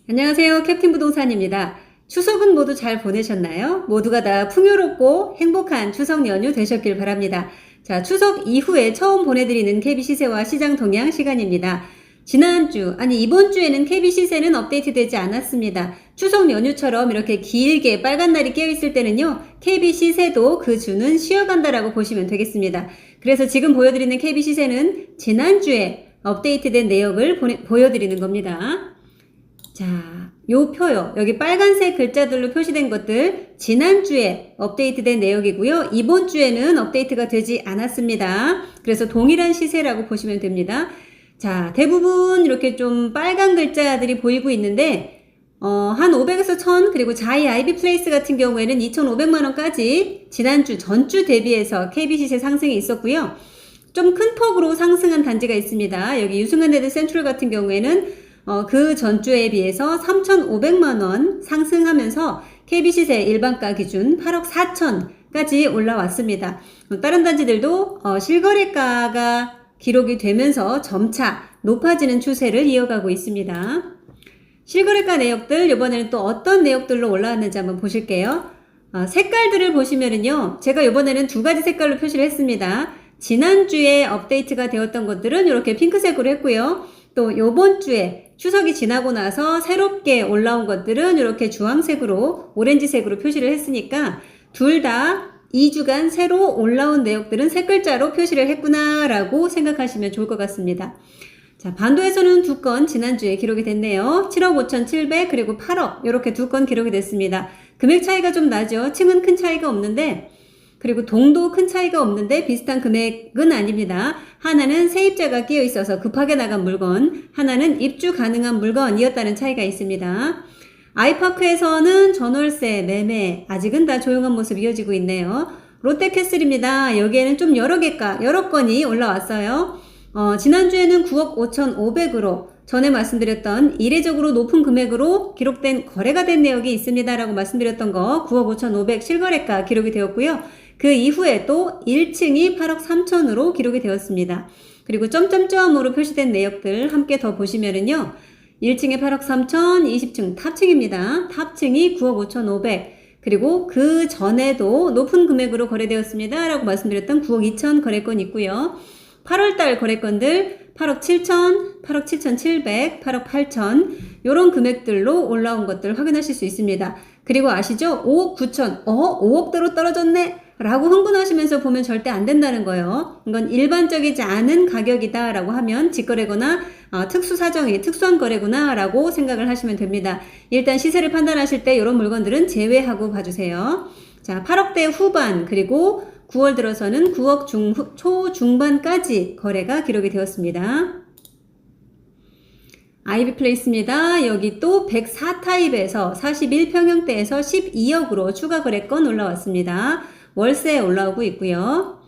안녕하세요. 캡틴 부동산입니다. 추석은 모두 잘 보내셨나요? 모두가 다 풍요롭고 행복한 추석 연휴 되셨길 바랍니다. 자, 추석 이후에 처음 보내드리는 KB 시세와 시장 동향 시간입니다. 지난주, 아니 이번 주에는 KB 시세는 업데이트되지 않았습니다. 추석 연휴처럼 이렇게 길게 빨간 날이 끼어있을 때는요, KB 시세도 그 주는 쉬어간다라고 보시면 되겠습니다. 그래서 지금 보여드리는 KB 시세는 지난주에 업데이트된 내역을 보여드리는 겁니다. 자, 요 표요. 여기 빨간색 글자들로 표시된 것들 지난주에 업데이트된 내역이고요. 이번 주에는 업데이트가 되지 않았습니다. 그래서 동일한 시세라고 보시면 됩니다. 자, 대부분 이렇게 좀 빨간 글자들이 보이고 있는데 한 500에서 1000 그리고 자이 아이비 플레이스 같은 경우에는 2,500만원까지 지난주 전주 대비해서 KB 시세 상승이 있었고요. 좀 큰 폭으로 상승한 단지가 있습니다. 여기 유승현레드 센트럴 같은 경우에는 그 전주에 비해서 3,500만원 상승하면서 KB 시세 일반가 기준 8억 4천까지 올라왔습니다. 다른 단지들도 실거래가가 기록이 되면서 점차 높아지는 추세를 이어가고 있습니다. 실거래가 내역들 이번에는 또 어떤 내역들로 올라왔는지 한번 보실게요. 색깔들을 보시면은요, 제가 이번에는 두 가지 색깔로 표시를 했습니다. 지난주에 업데이트가 되었던 것들은 이렇게 핑크색으로 했고요. 또 요번 주에 추석이 지나고 나서 새롭게 올라온 것들은 이렇게 주황색으로 오렌지색으로 표시를 했으니까 둘 다 2주간 새로 올라온 내역들은 세 글자로 표시를 했구나 라고 생각하시면 좋을 것 같습니다. 자, 반도에서는 두 건 지난주에 기록이 됐네요. 7억 5,700 그리고 8억 이렇게 두 건 기록이 됐습니다. 금액 차이가 좀 나죠. 층은 큰 차이가 없는데 그리고 동도 큰 차이가 없는데 비슷한 금액은 아닙니다. 하나는 세입자가 끼어 있어서 급하게 나간 물건, 하나는 입주 가능한 물건이었다는 차이가 있습니다. 아이파크에서는 전월세, 매매 아직은 다 조용한 모습 이어지고 있네요. 롯데캐슬입니다. 여기에는 좀 여러 건이 올라왔어요. 지난주에는 9억 5,500으로 전에 말씀드렸던 이례적으로 높은 금액으로 기록된 거래가 된 내역이 있습니다 라고 말씀드렸던 거 9억 5,500 실거래가 기록이 되었고요. 그 이후에 또 1층이 8억 3천으로 기록이 되었습니다. 그리고 점점점으로 표시된 내역들 함께 더 보시면은요. 1층에 8억 3천, 20층 탑층입니다. 탑층이 9억 5,500 그리고 그 전에도 높은 금액으로 거래되었습니다 라고 말씀드렸던 9억 2천 거래권 있고요. 8월달 거래건들 8억 7천, 8억 7,700, 8억 8천 요런 금액들로 올라온 것들 확인하실 수 있습니다. 그리고 아시죠? 5억 9천 5억대로 떨어졌네 라고 흥분하시면서 보면 절대 안 된다는 거예요. 이건 일반적이지 않은 가격이다 라고 하면 직거래거나 특수사정이 특수한 거래구나 라고 생각을 하시면 됩니다. 일단 시세를 판단하실 때 이런 물건들은 제외하고 봐주세요. 자, 8억대 후반 그리고 9월 들어서는 9억 초중반까지 거래가 기록이 되었습니다. 아이비 플레이스입니다. 여기 또 104타입에서 41평형대에서 12억으로 추가 거래권 올라왔습니다. 월세 올라오고 있고요.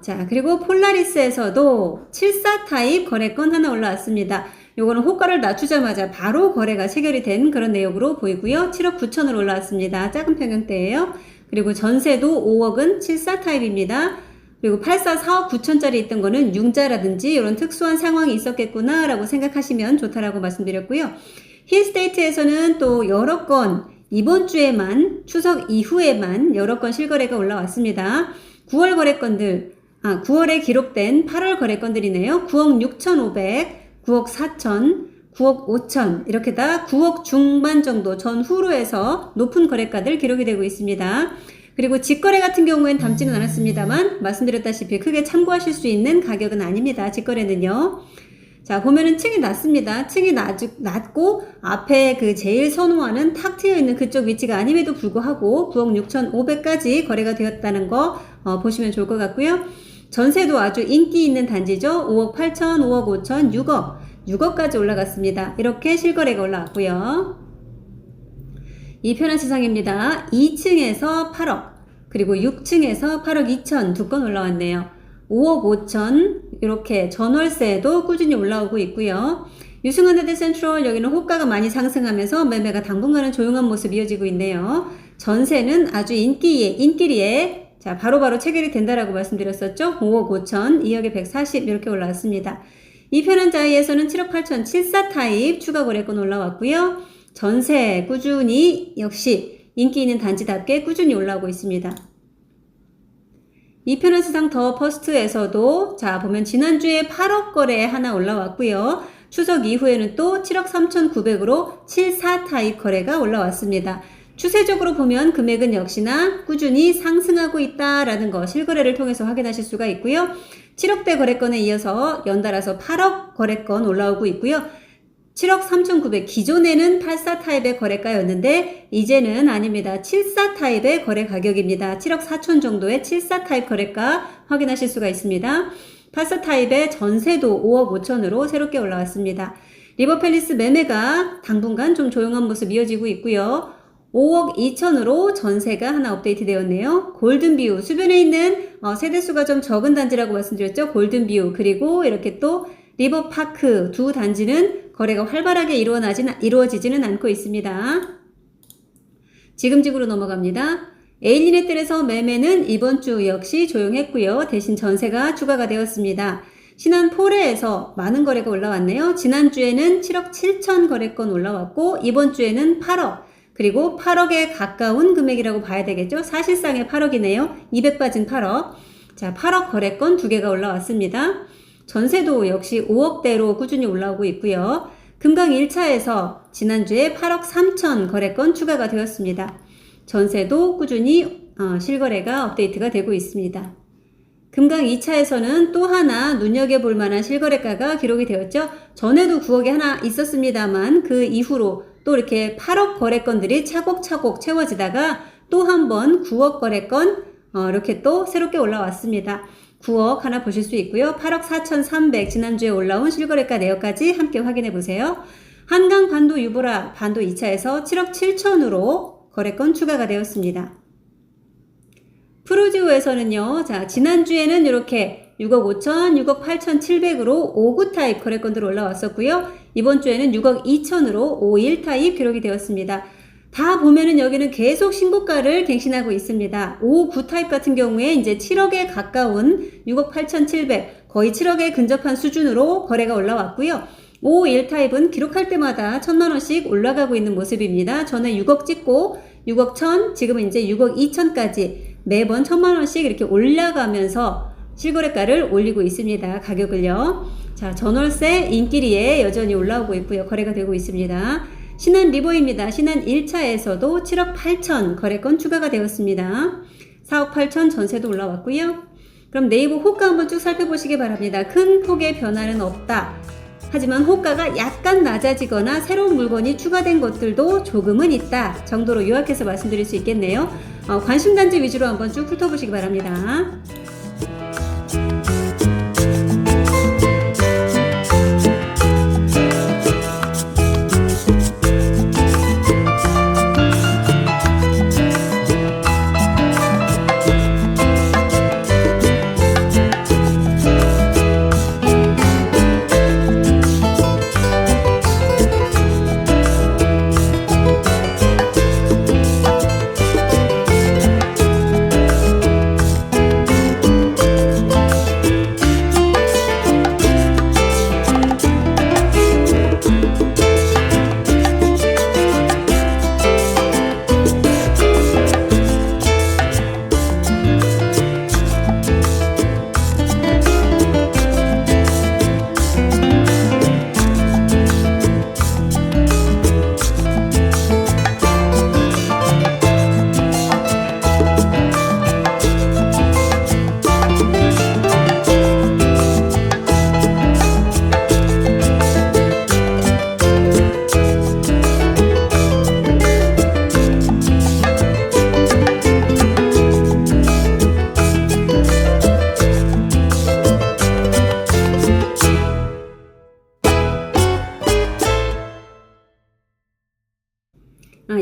자, 그리고 폴라리스에서도 74타입 거래권 하나 올라왔습니다. 요거는 호가를 낮추자마자 바로 거래가 체결이 된 그런 내역으로 보이고요. 7억 9천으로 올라왔습니다. 작은 평형대예요. 그리고 전세도 5억은 74타입입니다. 그리고 84, 4억 9천짜리 있던 거는 융자라든지 이런 특수한 상황이 있었겠구나 라고 생각하시면 좋다라고 말씀드렸고요. 힐스테이트에서는 또 여러 건 이번 주에만 추석 이후에만 여러 건 실거래가 올라왔습니다. 9월 거래건들 9월에 기록된 8월 거래건들이네요. 9억 6,500, 9억 4천, 9억 5천 이렇게 다 9억 중반 정도 전후로 해서 높은 거래가들 기록이 되고 있습니다. 그리고 직거래 같은 경우엔 담지는 않았습니다만 말씀드렸다시피 크게 참고하실 수 있는 가격은 아닙니다. 직거래는요. 자, 보면은 층이 낮습니다. 층이 낮고 앞에 그 제일 선호하는 탁 트여 있는 그쪽 위치가 아님에도 불구하고 9억 6,500까지 거래가 되었다는 거 보시면 좋을 것 같고요. 전세도 아주 인기 있는 단지죠. 5억 8천, 5억 5천, 6억까지 올라갔습니다. 이렇게 실거래가 올라왔고요. 이편한 시장입니다. 2층에서 8억 그리고 6층에서 8억 2천 두 건 올라왔네요. 5억 5천 이렇게 전월세도 꾸준히 올라오고 있고요. 유승현레드 센트럴 여기는 호가가 많이 상승하면서 매매가 당분간은 조용한 모습 이어지고 있네요. 전세는 아주 인기리에 자 바로바로 체결이 된다라고 말씀드렸었죠. 5억 5천, 2억에 140 이렇게 올라왔습니다. 이 편한자이에서는 7억 8천 74 타입 추가 거래권 올라왔고요. 전세 꾸준히 역시 인기 있는 단지답게 꾸준히 올라오고 있습니다. 이 편한세상 더 퍼스트에서도 자 보면 지난주에 8억 거래 하나 올라왔고요. 추석 이후에는 또 7억 3,900으로 74 타입 거래가 올라왔습니다. 추세적으로 보면 금액은 역시나 꾸준히 상승하고 있다라는 거 실거래를 통해서 확인하실 수가 있고요. 7억대 거래권에 이어서 연달아서 8억 거래권 올라오고 있고요. 7억 3,900 기존에는 84 타입의 거래가였는데 이제는 아닙니다. 74 타입의 거래 가격입니다. 7억 4천 정도의 74 타입 거래가 확인하실 수가 있습니다. 84 타입의 전세도 5억 5천으로 새롭게 올라왔습니다. 리버팰리스 매매가 당분간 좀 조용한 모습 이어지고 있고요. 5억 2천으로 전세가 하나 업데이트 되었네요. 골든뷰 주변에 있는 세대수가 좀 적은 단지라고 말씀드렸죠. 골든뷰 그리고 이렇게 또 리버파크 두 단지는 거래가 활발하게 이루어지지는 않고 있습니다. 지금직으로 넘어갑니다. 에일리넷들에서 매매는 이번 주 역시 조용했고요. 대신 전세가 추가가 되었습니다. 신한 포레에서 많은 거래가 올라왔네요. 지난주에는 7억 7천 거래권 올라왔고 이번 주에는 8억 그리고 8억에 가까운 금액이라고 봐야 되겠죠. 사실상의 8억이네요. 200 빠진 8억. 자, 8억 거래권 2개가 올라왔습니다. 전세도 역시 5억대로 꾸준히 올라오고 있고요. 금강 1차에서 지난주에 8억 3천 거래권 추가가 되었습니다. 전세도 꾸준히 실거래가 업데이트가 되고 있습니다. 금강 2차에서는 또 하나 눈여겨볼 만한 실거래가가 기록이 되었죠. 전에도 9억이 하나 있었습니다만 그 이후로 또 이렇게 8억 거래건들이 차곡차곡 채워지다가 또 한 번 9억 거래건 이렇게 또 새롭게 올라왔습니다. 9억 하나 보실 수 있고요. 8억 4,300 지난주에 올라온 실거래가 내역까지 함께 확인해 보세요. 한강 반도 유보라 반도 2차에서 7억 7천으로 거래건 추가가 되었습니다. 프로지오에서는요. 자, 지난주에는 이렇게 6억 5천, 6억 8천 7백으로 5구 타입 거래건들 올라왔었고요. 이번 주에는 6억 2천으로 51 타입 기록이 되었습니다. 다 보면은 여기는 계속 신고가를 갱신하고 있습니다. 5구 타입 같은 경우에 이제 7억에 가까운 6억 8천 7백, 거의 7억에 근접한 수준으로 거래가 올라왔고요. 51 타입은 기록할 때마다 1,000만원씩 올라가고 있는 모습입니다. 전에 6억 찍고 6억 1천, 지금은 이제 6억 2천까지 매번 1,000만원씩 이렇게 올라가면서 실거래가를 올리고 있습니다. 가격을요. 자, 전월세 인기리에 여전히 올라오고 있고요. 거래가 되고 있습니다. 신한 리버입니다. 신한 1차에서도 7억 8천 거래건 추가가 되었습니다. 4억 8천 전세도 올라왔고요. 그럼 네이버 호가 한번 쭉 살펴보시기 바랍니다. 큰 폭의 변화는 없다. 하지만 호가가 약간 낮아지거나 새로운 물건이 추가된 것들도 조금은 있다 정도로 요약해서 말씀드릴 수 있겠네요. 관심단지 위주로 한번 쭉 훑어보시기 바랍니다.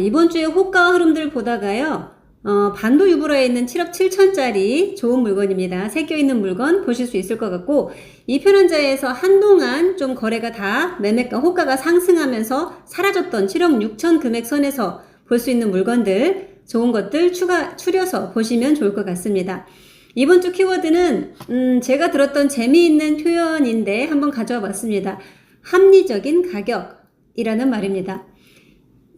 이번 주에 호가 흐름들 보다가요. 반도 유보라에 있는 7억 7천짜리 좋은 물건입니다. 새겨있는 물건 보실 수 있을 것 같고 이 편한자에서 한동안 좀 거래가 다 매매가 호가가 상승하면서 사라졌던 7억 6천 금액 선에서 볼 수 있는 물건들 좋은 것들 추려서 보시면 좋을 것 같습니다. 이번 주 키워드는 제가 들었던 재미있는 표현인데 한번 가져와 봤습니다. 합리적인 가격이라는 말입니다.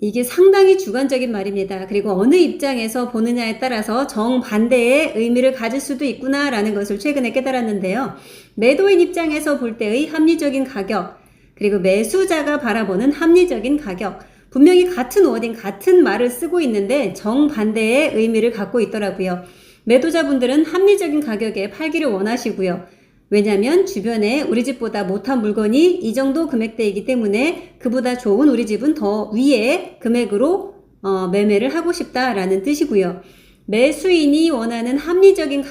이게 상당히 주관적인 말입니다. 그리고 어느 입장에서 보느냐에 따라서 정반대의 의미를 가질 수도 있구나라는 것을 최근에 깨달았는데요. 매도인 입장에서 볼 때의 합리적인 가격, 그리고 매수자가 바라보는 합리적인 가격, 분명히 같은 워딩, 같은 말을 쓰고 있는데 정반대의 의미를 갖고 있더라고요. 매도자분들은 합리적인 가격에 팔기를 원하시고요. 왜냐하면 주변에 우리 집보다 못한 물건이 이 정도 금액대이기 때문에 그보다 좋은 우리 집은 더 위의 금액으로 매매를 하고 싶다라는 뜻이고요. 매수인이 원하는 합리적인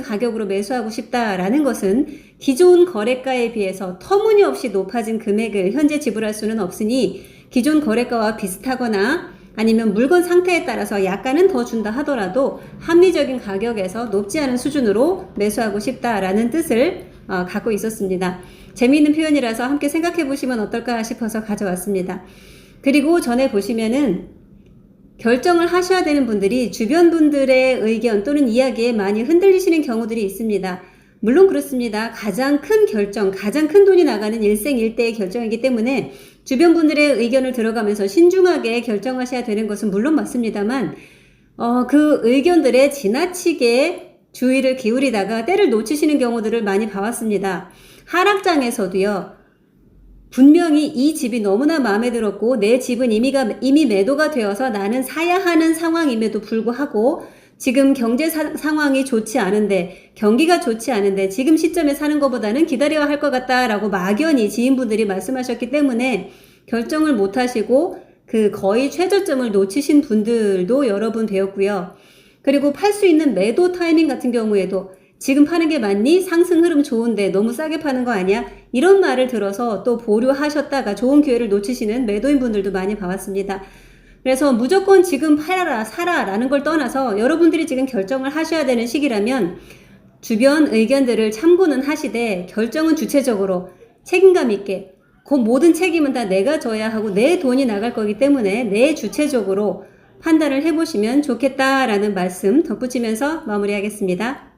가격으로 매수하고 싶다라는 것은 기존 거래가에 비해서 터무니없이 높아진 금액을 현재 지불할 수는 없으니 기존 거래가와 비슷하거나 아니면 물건 상태에 따라서 약간은 더 준다 하더라도 합리적인 가격에서 높지 않은 수준으로 매수하고 싶다라는 뜻을 갖고 있었습니다. 재미있는 표현이라서 함께 생각해 보시면 어떨까 싶어서 가져왔습니다. 그리고 전에 보시면은 결정을 하셔야 되는 분들이 주변 분들의 의견 또는 이야기에 많이 흔들리시는 경우들이 있습니다. 물론 그렇습니다. 가장 큰 결정, 가장 큰 돈이 나가는 일생일대의 결정이기 때문에 주변 분들의 의견을 들어가면서 신중하게 결정하셔야 되는 것은 물론 맞습니다만 그 의견들에 지나치게 주의를 기울이다가 때를 놓치시는 경우들을 많이 봐왔습니다. 하락장에서도요. 분명히 이 집이 너무나 마음에 들었고 내 집은 이미 매도가 되어서 나는 사야 하는 상황임에도 불구하고 지금 경제 상황이 좋지 않은데, 경기가 좋지 않은데 지금 시점에 사는 것보다는 기다려야 할 것 같다라고 막연히 지인분들이 말씀하셨기 때문에 결정을 못 하시고 그 거의 최저점을 놓치신 분들도 여러 분 되었고요. 그리고 팔 수 있는 매도 타이밍 같은 경우에도 지금 파는 게 맞니? 상승 흐름 좋은데 너무 싸게 파는 거 아니야? 이런 말을 들어서 또 보류하셨다가 좋은 기회를 놓치시는 매도인 분들도 많이 봐왔습니다. 그래서 무조건 지금 팔아라, 사라 라는 걸 떠나서 여러분들이 지금 결정을 하셔야 되는 시기라면 주변 의견들을 참고는 하시되 결정은 주체적으로 책임감 있게 그 모든 책임은 다 내가 져야 하고 내 돈이 나갈 거기 때문에 내 주체적으로 판단을 해보시면 좋겠다라는 말씀 덧붙이면서 마무리하겠습니다.